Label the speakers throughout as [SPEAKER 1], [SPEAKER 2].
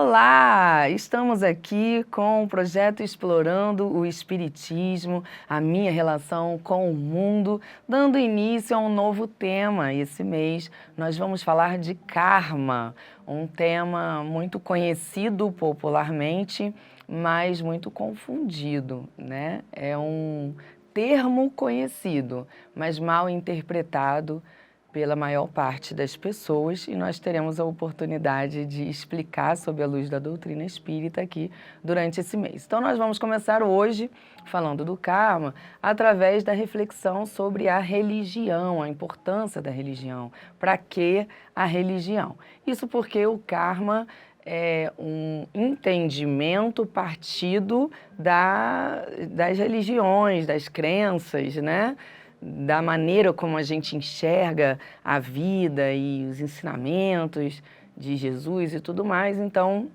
[SPEAKER 1] Olá! Estamos aqui com o projeto Explorando o Espiritismo, a minha relação com o mundo, dando início a um novo tema. Esse mês nós vamos falar de karma, um tema muito conhecido popularmente, mas muito confundido, né? É um termo conhecido, mas mal interpretado pela maior parte das pessoas, e nós teremos a oportunidade de explicar sob a luz da doutrina espírita aqui durante esse mês. Então nós vamos começar hoje falando do karma através da reflexão sobre a religião, a importância da religião. Para que a religião? Isso porque o karma é um entendimento partido das religiões, das crenças, né? Da maneira como a gente enxerga a vida e os ensinamentos de Jesus e tudo mais. Então,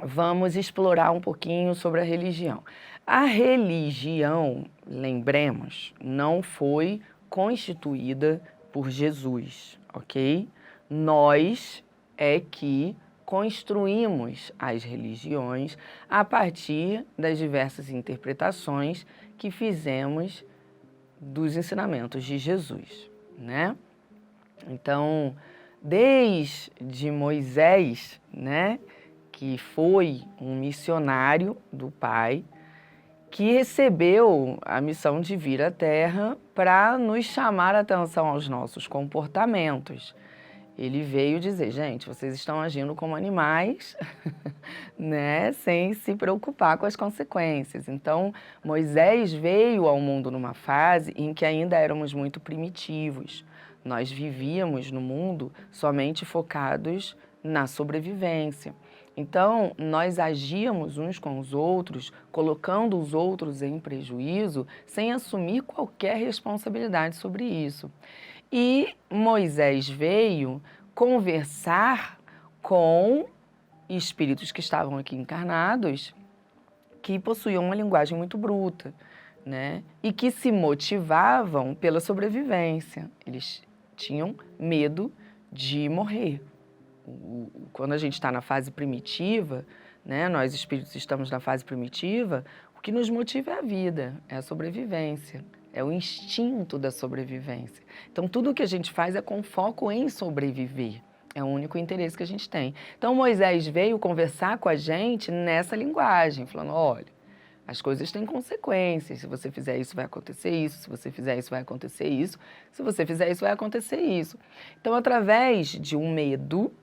[SPEAKER 1] vamos explorar um pouquinho sobre a religião. A religião, lembremos, não foi constituída por Jesus, ok? Nós é que construímos as religiões a partir das diversas interpretações que fizemos dos ensinamentos de Jesus, né? Então, desde Moisés, né, que foi um missionário do Pai, que recebeu a missão de vir à Terra para nos chamar a atenção aos nossos comportamentos. Ele veio dizer, gente, vocês estão agindo como animais, né, sem se preocupar com as consequências. Então, Moisés veio ao mundo numa fase em que ainda éramos muito primitivos. Nós vivíamos no mundo somente focados na sobrevivência. Então, nós agíamos uns com os outros, colocando os outros em prejuízo, sem assumir qualquer responsabilidade sobre isso. E Moisés veio conversar com espíritos que estavam aqui encarnados, que possuíam uma linguagem muito bruta, né? E que se motivavam pela sobrevivência. Eles tinham medo de morrer. Quando a gente está na fase primitiva, né? Nós espíritos estamos na fase primitiva, o que nos motiva é a vida, é a sobrevivência. É o instinto da sobrevivência. Então, tudo o que a gente faz é com foco em sobreviver. É o único interesse que a gente tem. Então, Moisés veio conversar com a gente nessa linguagem, falando, olha, as coisas têm consequências. Se você fizer isso, vai acontecer isso. Se você fizer isso, vai acontecer isso. Se você fizer isso, vai acontecer isso. Então, através de um medo,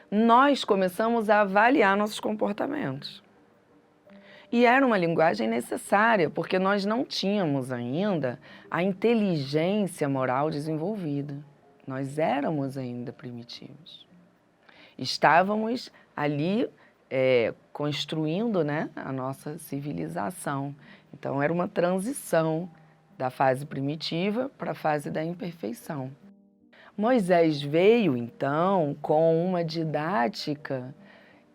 [SPEAKER 1] nós começamos a avaliar nossos comportamentos. E era uma linguagem necessária, porque nós não tínhamos ainda a inteligência moral desenvolvida. Nós éramos ainda primitivos. Estávamos ali construindo, né, a nossa civilização. Então, era uma transição da fase primitiva para a fase da imperfeição. Moisés veio, então, com uma didática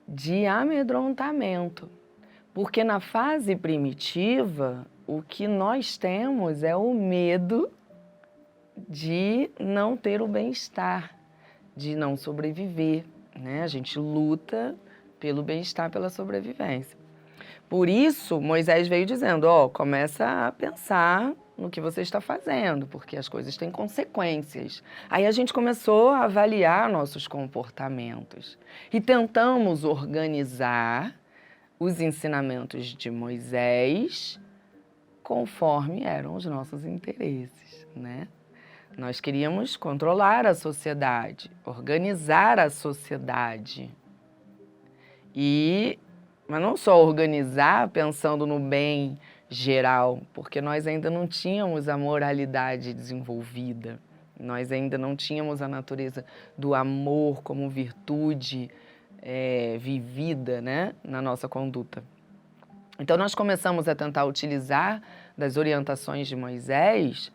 [SPEAKER 1] de amedrontamento. Porque na fase primitiva, o que nós temos é o medo de não ter o bem-estar, de não sobreviver, né? A gente luta pelo bem-estar, pela sobrevivência. Por isso, Moisés veio dizendo, começa a pensar no que você está fazendo, porque as coisas têm consequências. Aí a gente começou a avaliar nossos comportamentos e tentamos organizar os ensinamentos de Moisés conforme eram os nossos interesses, né? Nós queríamos controlar a sociedade, organizar a sociedade. Mas não só organizar pensando no bem geral, porque nós ainda não tínhamos a moralidade desenvolvida, nós ainda não tínhamos a natureza do amor como virtude vivida, né, na nossa conduta. Então, nós começamos a tentar utilizar das orientações de Moisés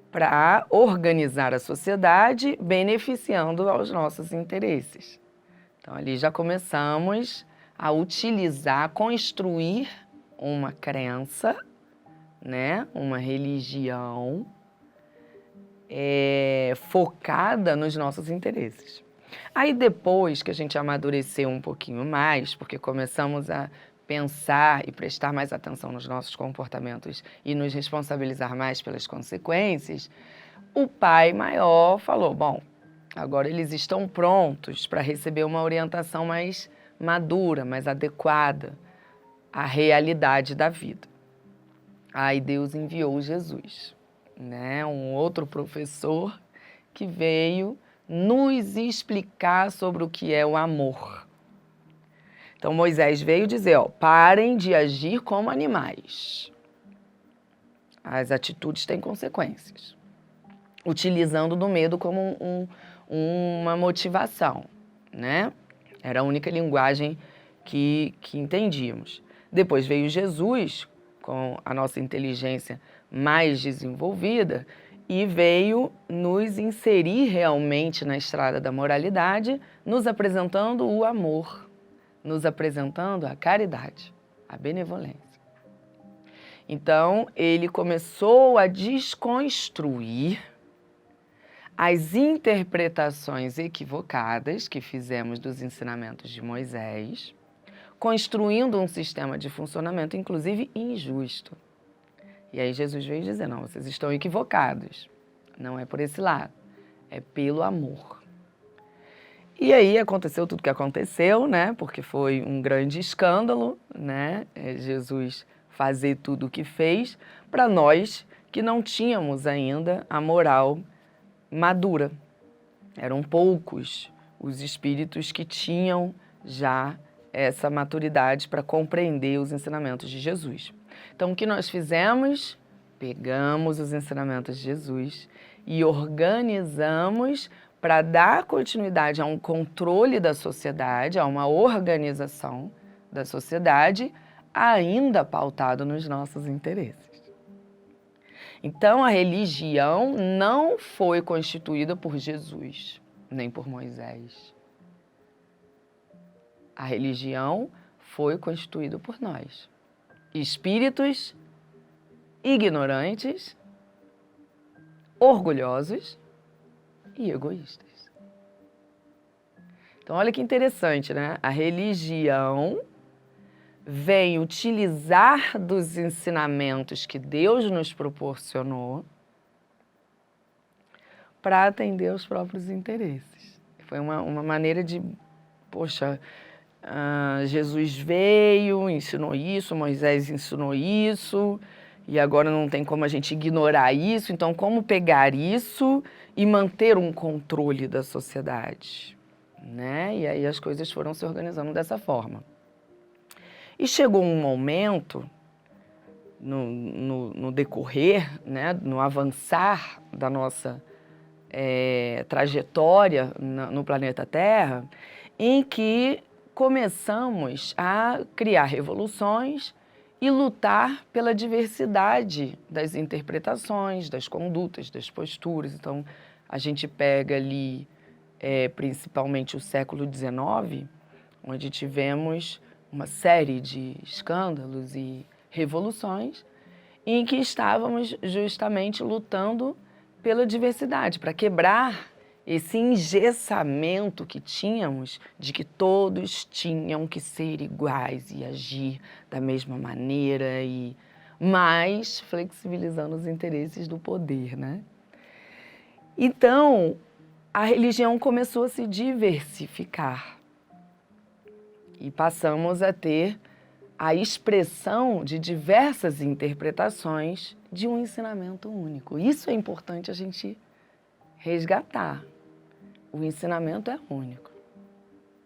[SPEAKER 1] para organizar a sociedade, beneficiando aos nossos interesses. Então, ali já começamos a utilizar, construir uma crença, né, uma religião focada nos nossos interesses. Aí depois que a gente amadureceu um pouquinho mais, porque começamos a pensar e prestar mais atenção nos nossos comportamentos e nos responsabilizar mais pelas consequências, o pai maior falou, bom, agora eles estão prontos para receber uma orientação mais madura, mais adequada à realidade da vida. Aí Deus enviou Jesus, né? Um outro professor que veio nos explicar sobre o que é o amor. Então Moisés veio dizer, ó, parem de agir como animais. As atitudes têm consequências. Utilizando do medo como uma motivação, né? Era a única linguagem que entendíamos. Depois veio Jesus, com a nossa inteligência mais desenvolvida, e veio nos inserir realmente na estrada da moralidade, nos apresentando o amor, nos apresentando a caridade, a benevolência. Então, ele começou a desconstruir as interpretações equivocadas que fizemos dos ensinamentos de Moisés, construindo um sistema de funcionamento, inclusive, injusto. E aí Jesus veio dizer, não, vocês estão equivocados. Não é por esse lado, é pelo amor. E aí aconteceu tudo o que aconteceu, né? Porque foi um grande escândalo, né? Jesus fazer tudo o que fez para nós que não tínhamos ainda a moral madura. Eram poucos os espíritos que tinham já essa maturidade para compreender os ensinamentos de Jesus. Então, o que nós fizemos? Pegamos os ensinamentos de Jesus e organizamos para dar continuidade a um controle da sociedade, a uma organização da sociedade, ainda pautado nos nossos interesses. Então, a religião não foi constituída por Jesus, nem por Moisés. A religião foi constituída por nós. Espíritos ignorantes, orgulhosos e egoístas. Então, olha que interessante, né? A religião vem utilizar dos ensinamentos que Deus nos proporcionou para atender aos próprios interesses. Foi uma maneira de, poxa, Jesus veio, ensinou isso, Moisés ensinou isso, e agora não tem como a gente ignorar isso, então como pegar isso e manter um controle da sociedade, né? E aí as coisas foram se organizando dessa forma. E chegou um momento, no decorrer, né, no avançar da nossa trajetória no planeta Terra, em que começamos a criar revoluções e lutar pela diversidade das interpretações, das condutas, das posturas. Então, a gente pega ali, principalmente o século XIX, onde tivemos uma série de escândalos e revoluções em que estávamos justamente lutando pela diversidade, para quebrar esse engessamento que tínhamos de que todos tinham que ser iguais e agir da mesma maneira, mas flexibilizando os interesses do poder, né? Então, a religião começou a se diversificar e passamos a ter a expressão de diversas interpretações de um ensinamento único. Isso é importante a gente resgatar. O ensinamento é único.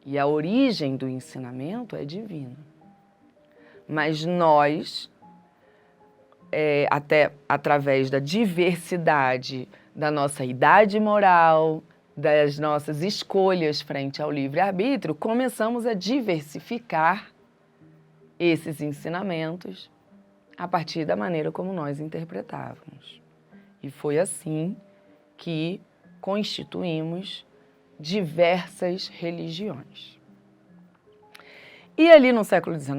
[SPEAKER 1] E a origem do ensinamento é divina. Mas nós, até através da diversidade da nossa idade moral, das nossas escolhas frente ao livre-arbítrio, começamos a diversificar esses ensinamentos a partir da maneira como nós interpretávamos. E foi assim que constituímos diversas religiões. E ali no século XIX,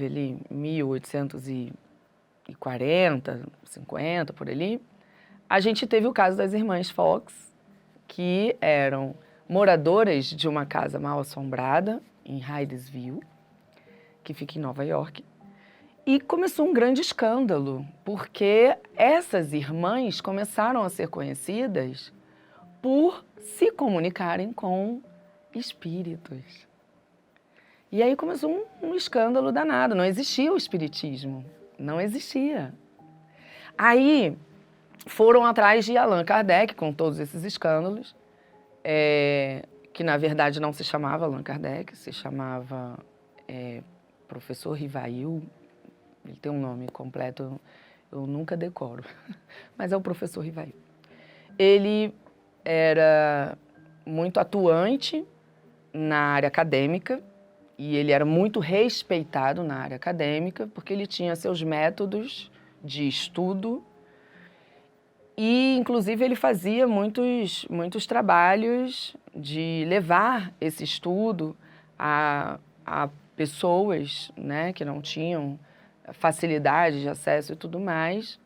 [SPEAKER 1] ali 1840, 50, por ali, a gente teve o caso das irmãs Fox, que eram moradoras de uma casa mal assombrada em Hydesville, que fica em Nova York. E começou um grande escândalo, porque essas irmãs começaram a ser conhecidas por se comunicarem com espíritos. E aí começou um escândalo danado, não existia o espiritismo, não existia. Aí foram atrás de Allan Kardec com todos esses escândalos, que na verdade não se chamava Allan Kardec, se chamava professor Rivail. Ele tem um nome completo, eu nunca decoro, mas é o professor Rivail. Ele era muito atuante na área acadêmica e ele era muito respeitado na área acadêmica porque ele tinha seus métodos de estudo e, inclusive, ele fazia muitos trabalhos de levar esse estudo a pessoas, né, que não tinham facilidade de acesso e tudo mais,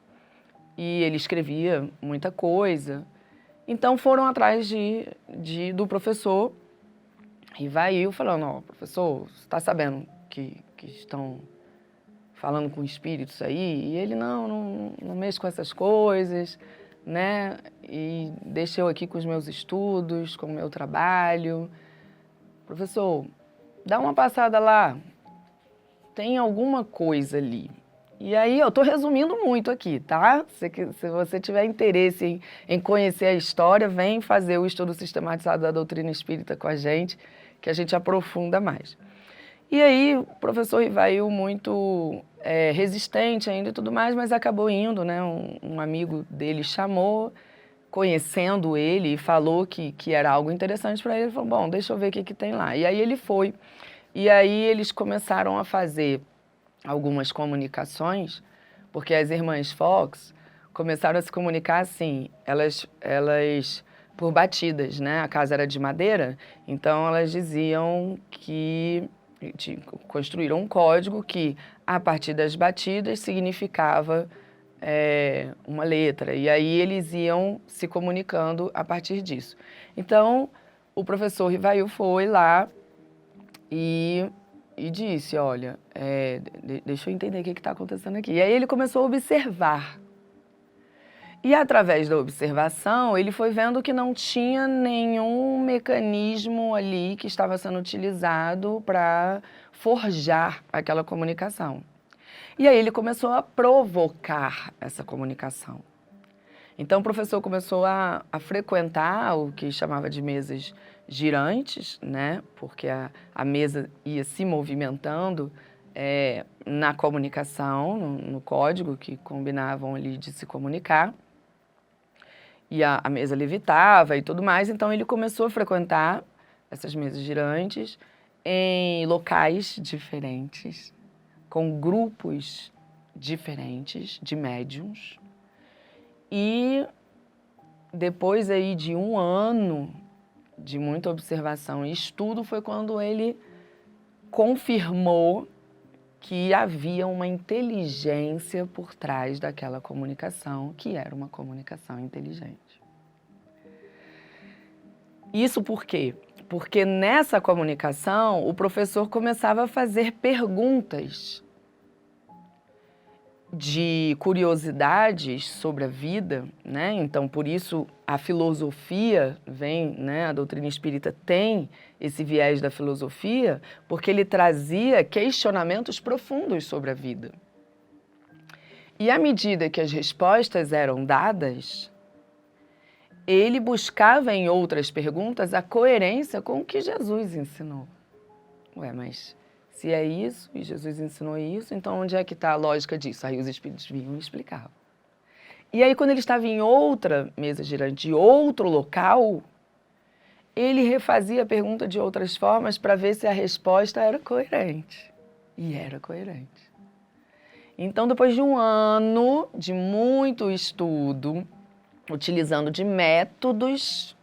[SPEAKER 1] e ele escrevia muita coisa. Então foram atrás do professor Rivail, falando, ó, professor, você está sabendo que estão falando com espíritos aí? E ele, não mexo com essas coisas, né, e deixa eu aqui com os meus estudos, com o meu trabalho. Professor, dá uma passada lá, tem alguma coisa ali. E aí, eu estou resumindo muito aqui, tá? Se você tiver interesse em conhecer a história, vem fazer o estudo sistematizado da doutrina espírita com a gente, que a gente aprofunda mais. E aí, o professor Rivail, muito resistente ainda e tudo mais, mas acabou indo, né? Um amigo dele chamou, conhecendo ele, e falou que era algo interessante para ele. Ele falou, bom, deixa eu ver o que tem lá. E aí ele foi. E aí eles começaram a fazer algumas comunicações, porque as irmãs Fox começaram a se comunicar assim, elas por batidas, né? A casa era de madeira, então elas diziam que construíram um código que, a partir das batidas, significava uma letra, e aí eles iam se comunicando a partir disso. Então, o professor Rivail foi lá e disse, olha, deixa eu entender o que está acontecendo aqui. E aí ele começou a observar. E através da observação, ele foi vendo que não tinha nenhum mecanismo ali que estava sendo utilizado para forjar aquela comunicação. E aí ele começou a provocar essa comunicação. Então o professor começou a frequentar o que chamava de mesas girantes, né? Porque a mesa ia se movimentando na comunicação, no código que combinavam ali de se comunicar. E a mesa levitava e tudo mais, então ele começou a frequentar essas mesas girantes em locais diferentes, com grupos diferentes de médiuns. E depois aí de um ano de muita observação e estudo foi quando ele confirmou que havia uma inteligência por trás daquela comunicação, que era uma comunicação inteligente. Isso por quê? Porque nessa comunicação o professor começava a fazer perguntas de curiosidades sobre a vida, né? Então, por isso, a filosofia vem, né? A doutrina espírita tem esse viés da filosofia, porque ele trazia questionamentos profundos sobre a vida. E à medida que as respostas eram dadas, ele buscava em outras perguntas a coerência com o que Jesus ensinou. Ué, mas se é isso, e Jesus ensinou isso, então onde é que está a lógica disso? Aí os espíritos vinham e explicavam. E aí, quando ele estava em outra mesa girante, de outro local, ele refazia a pergunta de outras formas para ver se a resposta era coerente. E era coerente. Então, depois de um ano de muito estudo, utilizando de métodos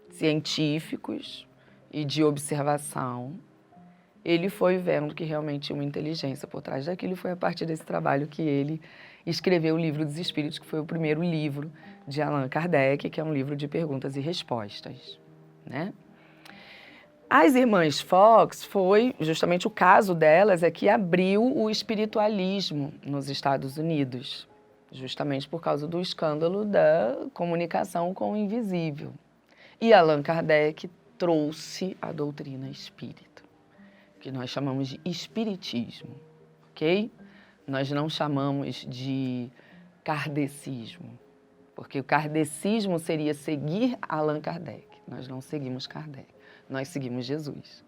[SPEAKER 1] científicos e de observação, ele foi vendo que realmente tinha uma inteligência por trás daquilo, e foi a partir desse trabalho que ele escreveu o Livro dos Espíritos, que foi o primeiro livro de Allan Kardec, que é um livro de perguntas e respostas. né? As irmãs Fox foi justamente o caso delas é que abriu o espiritualismo nos Estados Unidos, justamente por causa do escândalo da comunicação com o invisível. E Allan Kardec trouxe a doutrina espírita, que nós chamamos de espiritismo, ok? Nós não chamamos de kardecismo, porque o kardecismo seria seguir Allan Kardec. Nós não seguimos Kardec, nós seguimos Jesus.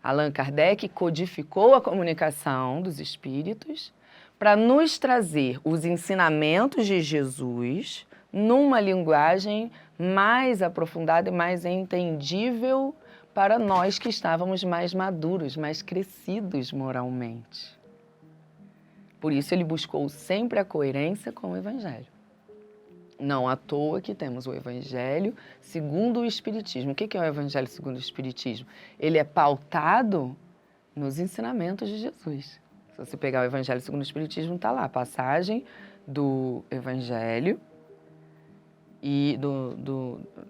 [SPEAKER 1] Allan Kardec codificou a comunicação dos espíritos para nos trazer os ensinamentos de Jesus numa linguagem mais aprofundada e mais entendível para nós que estávamos mais maduros, mais crescidos moralmente. Por isso ele buscou sempre a coerência com o Evangelho. Não à toa que temos o Evangelho segundo o Espiritismo. O que é o Evangelho segundo o Espiritismo? Ele é pautado nos ensinamentos de Jesus. Se você pegar o Evangelho segundo o Espiritismo, está lá a passagem do Evangelho e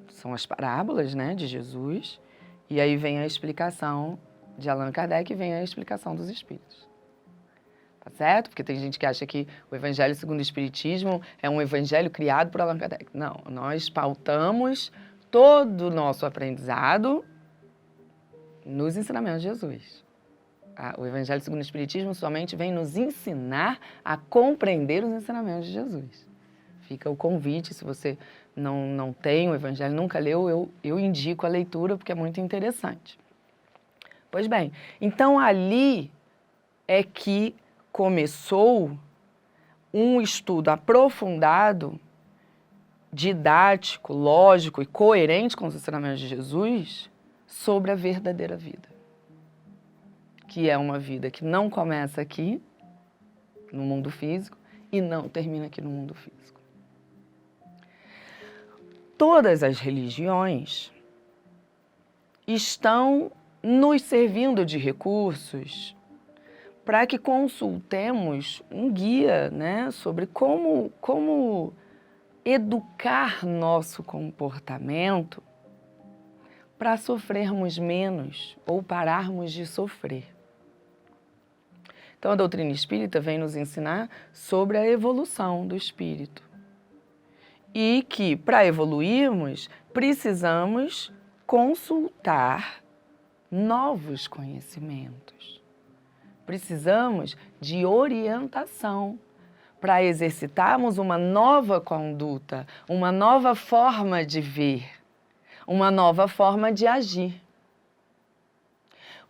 [SPEAKER 1] são as parábolas, né, de Jesus, e aí vem a explicação de Allan Kardec e vem a explicação dos Espíritos. Tá certo? Porque tem gente que acha que o Evangelho segundo o Espiritismo é um evangelho criado por Allan Kardec. Não, nós pautamos todo o nosso aprendizado nos ensinamentos de Jesus. O Evangelho segundo o Espiritismo somente vem nos ensinar a compreender os ensinamentos de Jesus. Fica o convite, se você não tem o Evangelho, nunca leu, eu indico a leitura porque é muito interessante. Pois bem, então ali é que começou um estudo aprofundado, didático, lógico e coerente com os ensinamentos de Jesus sobre a verdadeira vida. Que é uma vida que não começa aqui, no mundo físico, e não termina aqui no mundo físico. Todas as religiões estão nos servindo de recursos para que consultemos um guia, né, sobre como educar nosso comportamento para sofrermos menos ou pararmos de sofrer. Então, a doutrina espírita vem nos ensinar sobre a evolução do espírito. E que, para evoluirmos, precisamos consultar novos conhecimentos. Precisamos de orientação para exercitarmos uma nova conduta, uma nova forma de ver, uma nova forma de agir.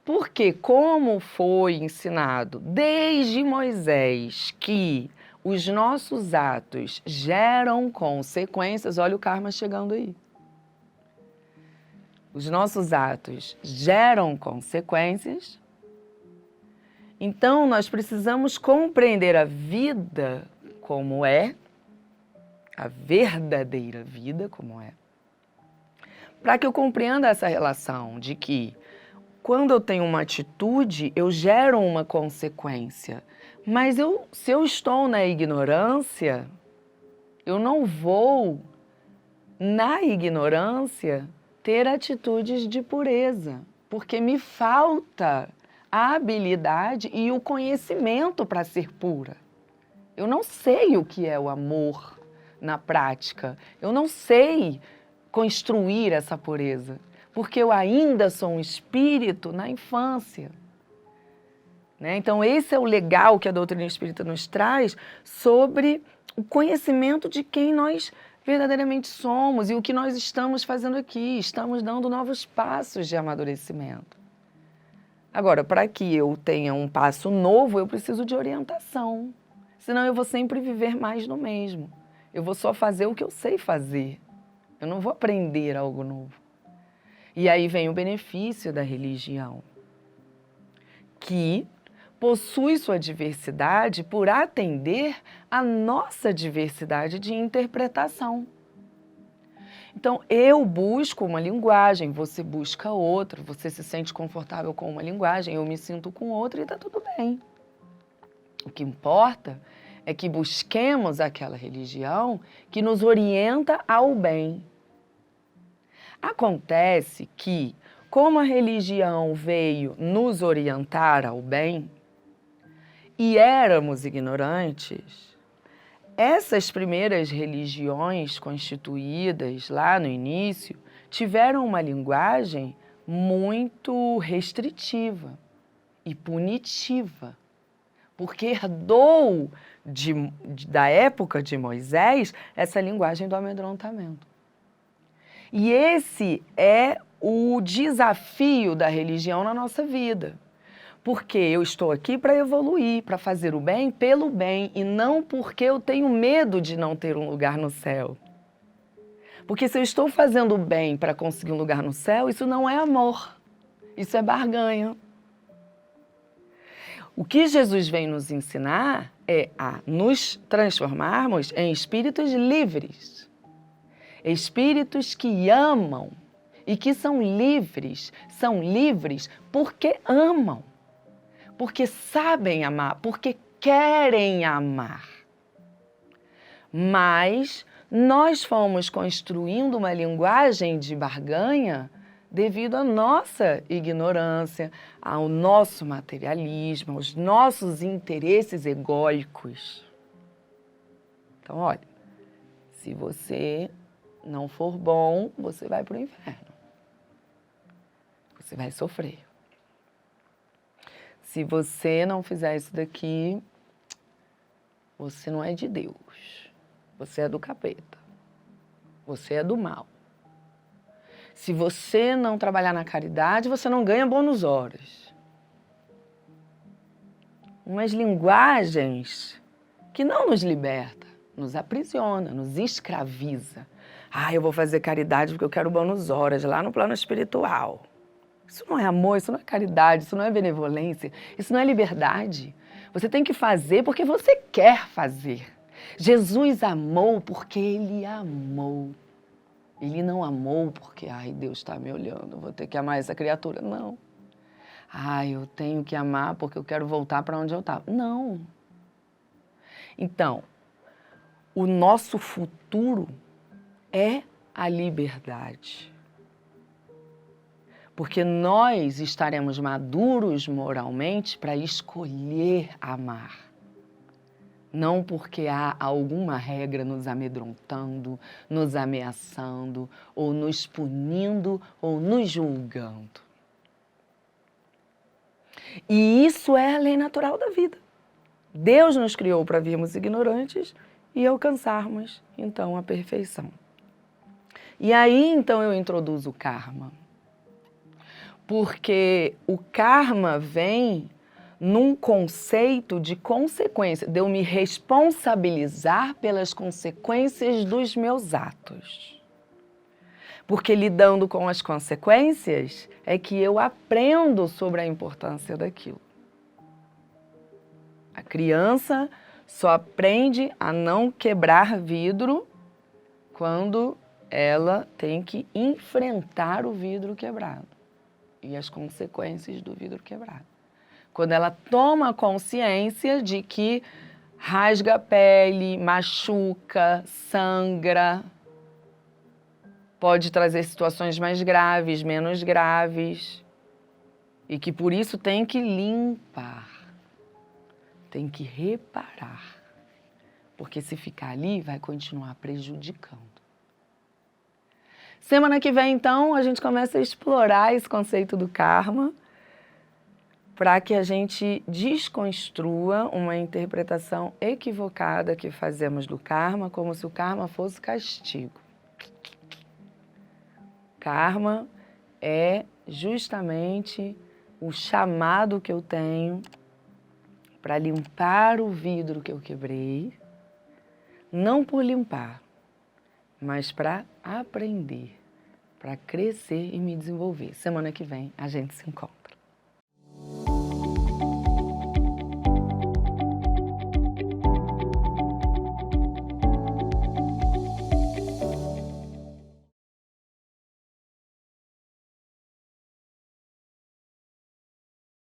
[SPEAKER 1] Porque, como foi ensinado desde Moisés que os nossos atos geram consequências, olha o karma chegando aí. Os nossos atos geram consequências. Então, nós precisamos compreender a vida como é, a verdadeira vida como é, para que eu compreenda essa relação de que, quando eu tenho uma atitude, eu gero uma consequência. Mas se eu estou na ignorância, eu não vou, na ignorância, ter atitudes de pureza, porque me falta a habilidade e o conhecimento para ser pura. Eu não sei o que é o amor na prática. Eu não sei construir essa pureza, porque eu ainda sou um espírito na infância. Né? Então, esse é o legal que a doutrina espírita nos traz sobre o conhecimento de quem nós verdadeiramente somos e o que nós estamos fazendo aqui. Estamos dando novos passos de amadurecimento. Agora, para que eu tenha um passo novo, eu preciso de orientação. Senão eu vou sempre viver mais no mesmo. Eu vou só fazer o que eu sei fazer. Eu não vou aprender algo novo. E aí vem o benefício da religião, que possui sua diversidade por atender à nossa diversidade de interpretação. Então, eu busco uma linguagem, você busca outra, você se sente confortável com uma linguagem, eu me sinto com outra e está tudo bem. O que importa é que busquemos aquela religião que nos orienta ao bem. Acontece que, como a religião veio nos orientar ao bem, e éramos ignorantes, essas primeiras religiões constituídas lá no início tiveram uma linguagem muito restritiva e punitiva, porque herdou da época de Moisés essa linguagem do amedrontamento. E esse é o desafio da religião na nossa vida. Porque eu estou aqui para evoluir, para fazer o bem pelo bem, e não porque eu tenho medo de não ter um lugar no céu. Porque se eu estou fazendo o bem para conseguir um lugar no céu, isso não é amor, isso é barganha. O que Jesus vem nos ensinar é a nos transformarmos em espíritos livres. Espíritos que amam e que são livres porque amam. Porque sabem amar, porque querem amar. Mas nós fomos construindo uma linguagem de barganha devido à nossa ignorância, ao nosso materialismo, aos nossos interesses egóicos. Então, olha, se você não for bom, você vai para o inferno. Você vai sofrer. Se você não fizer isso daqui, você não é de Deus. Você é do capeta. Você é do mal. Se você não trabalhar na caridade, você não ganha bônus horas. Umas linguagens que não nos liberta, nos aprisiona, nos escraviza. Eu vou fazer caridade porque eu quero bônus horas lá no plano espiritual. Isso não é amor, isso não é caridade, isso não é benevolência, isso não é liberdade. Você tem que fazer porque você quer fazer. Jesus amou porque Ele amou. Ele não amou porque, Deus está me olhando, vou ter que amar essa criatura. Não. Eu tenho que amar porque eu quero voltar para onde eu estava. Não. Então, o nosso futuro é a liberdade. Porque nós estaremos maduros moralmente para escolher amar. Não porque há alguma regra nos amedrontando, nos ameaçando, ou nos punindo, ou nos julgando. E isso é a lei natural da vida. Deus nos criou para virmos ignorantes e alcançarmos, então, a perfeição. E aí, então, eu introduzo o karma. Porque o karma vem num conceito de consequência, de eu me responsabilizar pelas consequências dos meus atos. Porque lidando com as consequências é que eu aprendo sobre a importância daquilo. A criança só aprende a não quebrar vidro quando ela tem que enfrentar o vidro quebrado e as consequências do vidro quebrado. Quando ela toma consciência de que rasga a pele, machuca, sangra, pode trazer situações mais graves, menos graves, e que por isso tem que limpar, tem que reparar, porque se ficar ali vai continuar prejudicando. Semana que vem, então, a gente começa a explorar esse conceito do karma para que a gente desconstrua uma interpretação equivocada que fazemos do karma, como se o karma fosse castigo. Karma é justamente o chamado que eu tenho para limpar o vidro que eu quebrei, não por limpar, mas para aprender, para crescer e me desenvolver. Semana que vem a gente se encontra.